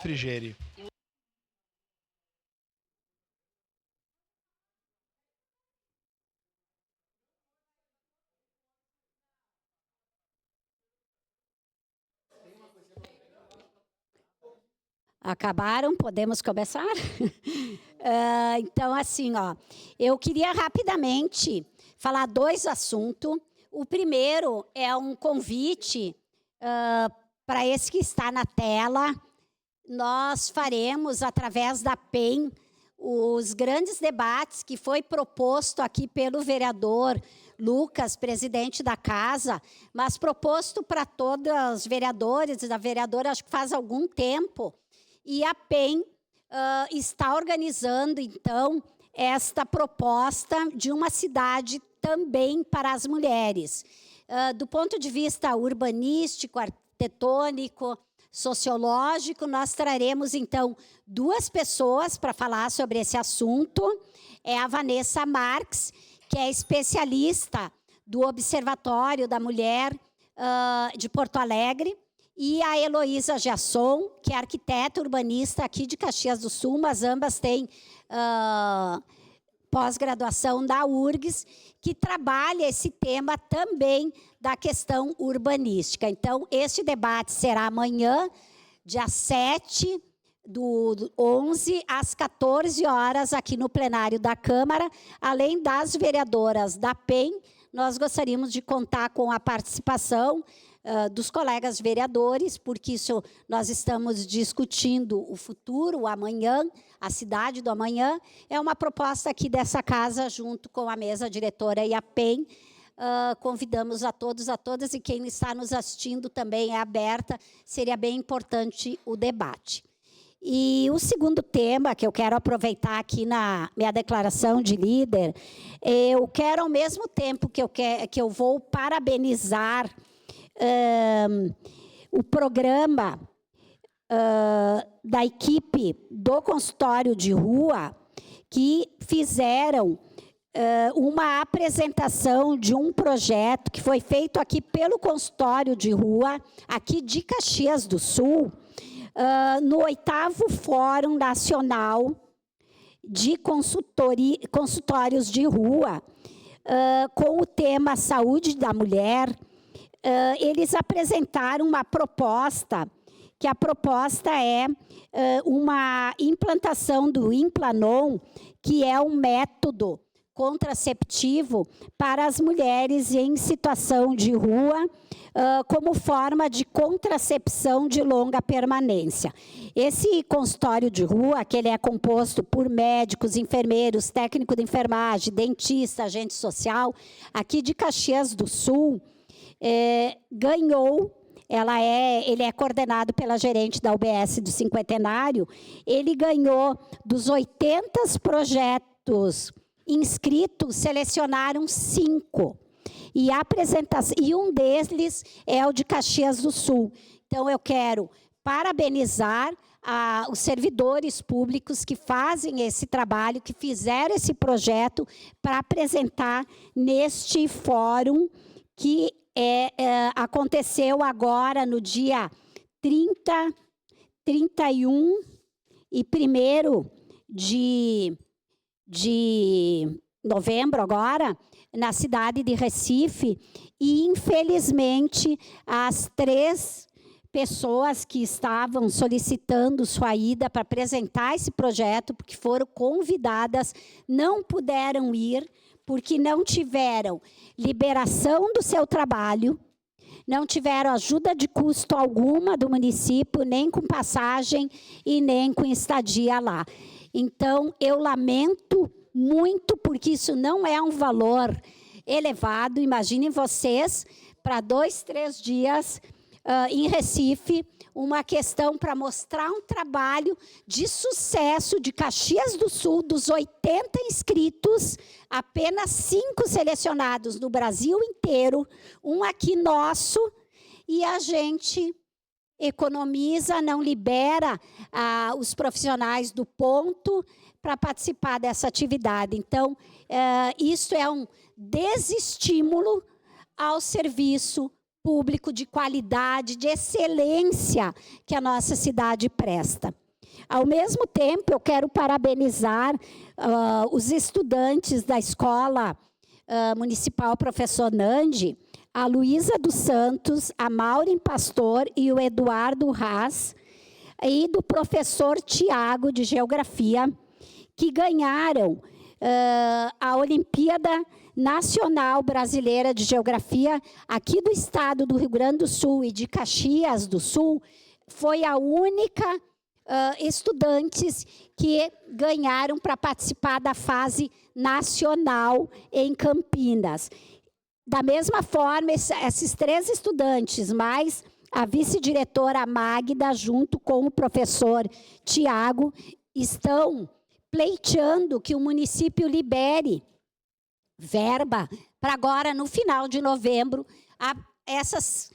Frigeri. Acabaram? Podemos começar? Então, assim, ó, eu queria rapidamente falar dois assuntos. O primeiro é um convite para esse que está na tela. Nós faremos, através da PEN, os grandes debates que foi proposto aqui pelo vereador Lucas, presidente da casa, mas proposto para todos os vereadores e da vereadora, acho que faz algum tempo. E a PEN está organizando, então, esta proposta de uma cidade também para as mulheres. Do ponto de vista urbanístico, arquitetônico, sociológico, nós traremos, então, duas pessoas para falar sobre esse assunto. É a Vanessa Marques, que é especialista do Observatório da Mulher de Porto Alegre, e a Heloísa Jasson, que é arquiteta urbanista aqui de Caxias do Sul, mas ambas têm pós-graduação da URGS, que trabalha esse tema também da questão urbanística. Então, este debate será amanhã, dia 7 do 11, às 14 horas, aqui no plenário da Câmara. Além das vereadoras da PEN, nós gostaríamos de contar com a participação dos colegas vereadores, porque isso nós estamos discutindo o futuro, o amanhã, a cidade do amanhã. É uma proposta aqui dessa casa, junto com a mesa diretora e a PEN. Convidamos a todos, a todas, e quem está nos assistindo também é aberta, seria bem importante o debate. E o segundo tema, que eu quero aproveitar aqui na minha declaração de líder, eu quero, ao mesmo tempo que eu vou parabenizar o programa da equipe do consultório de rua, que fizeram uma apresentação de um projeto que foi feito aqui pelo consultório de rua, aqui de Caxias do Sul, no 8º Fórum Nacional de Consultórios de Rua, com o tema Saúde da Mulher. Eles apresentaram uma proposta, que a proposta é uma implantação do Implanon, que é um método contraceptivo para as mulheres em situação de rua, como forma de contracepção de longa permanência. Esse consultório de rua, que ele é composto por médicos, enfermeiros, técnico de enfermagem, dentista, agente social, aqui de Caxias do Sul, ganhou, ele é coordenado pela gerente da UBS do Cinquentenário, ele ganhou dos 80 projetos inscritos, selecionaram 5. E a apresentação, e um deles é o de Caxias do Sul. Então, eu quero parabenizar os servidores públicos que fazem esse trabalho, que fizeram esse projeto para apresentar neste fórum que aconteceu agora no dia 30, 31 e 1º de novembro agora, na cidade de Recife, e infelizmente as 3 pessoas que estavam solicitando sua ida para apresentar esse projeto, porque foram convidadas, não puderam ir, porque não tiveram liberação do seu trabalho, não tiveram ajuda de custo alguma do município, nem com passagem e nem com estadia lá. Então, eu lamento muito, porque isso não é um valor elevado. Imaginem vocês, para 2, 3 dias em Recife, uma questão para mostrar um trabalho de sucesso de Caxias do Sul, dos 80 inscritos, apenas 5 selecionados no Brasil inteiro, um aqui nosso, e a gente economiza, não libera os profissionais do ponto para participar dessa atividade. Então, isso é um desestímulo ao serviço público de qualidade, de excelência que a nossa cidade presta. Ao mesmo tempo, eu quero parabenizar os estudantes da Escola Municipal Professor Nandi, a Luísa dos Santos, a Maureen Pastor e o Eduardo Haas, e do professor Tiago, de Geografia, que ganharam a Olimpíada Nacional Brasileira de Geografia aqui do estado do Rio Grande do Sul e de Caxias do Sul. Foi a única estudantes que ganharam para participar da fase nacional em Campinas. Da mesma forma, esses 3 estudantes, mais a vice-diretora Magda, junto com o professor Tiago, estão pleiteando que o município libere verba para agora, no final de novembro, esses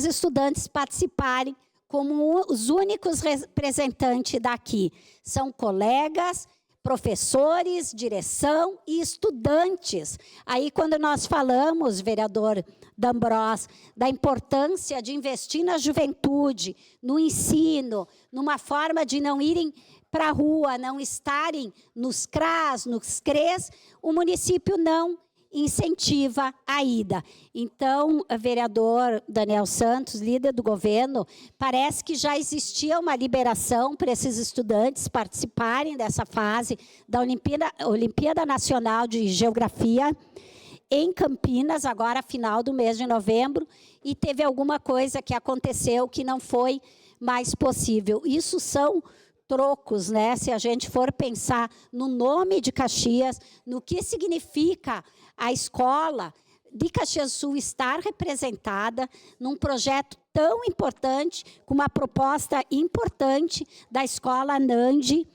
estudantes participarem como os únicos representantes daqui. São colegas, professores, direção e estudantes. Aí, quando nós falamos, vereador D'Ambrós, da importância de investir na juventude, no ensino, numa forma de não irem para a rua, não estarem nos CRAS, nos CREs, o município não incentiva a ida. Então, vereador Daniel Santos, líder do governo, parece que já existia uma liberação para esses estudantes participarem dessa fase da Olimpíada Nacional de Geografia em Campinas, agora final do mês de novembro, e teve alguma coisa que aconteceu que não foi mais possível. Isso são trocos, né? Se a gente for pensar no nome de Caxias, no que significa a escola de Caxias do Sul estar representada num projeto tão importante, com uma proposta importante da Escola Nandi,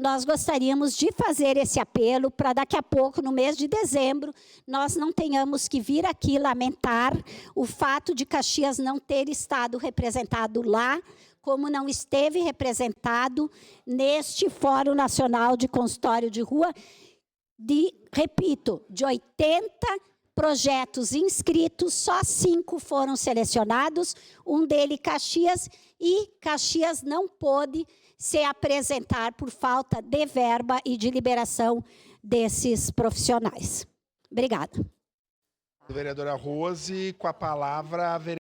nós gostaríamos de fazer esse apelo para daqui a pouco, no mês de dezembro, nós não tenhamos que vir aqui lamentar o fato de Caxias não ter estado representado lá, como não esteve representado neste Fórum Nacional de Consultório de Rua, repito, de 80 projetos inscritos, só 5 foram selecionados, um deles Caxias, e Caxias não pôde se apresentar por falta de verba e de liberação desses profissionais. Obrigada. Vereadora Rose, com a palavra a vereadora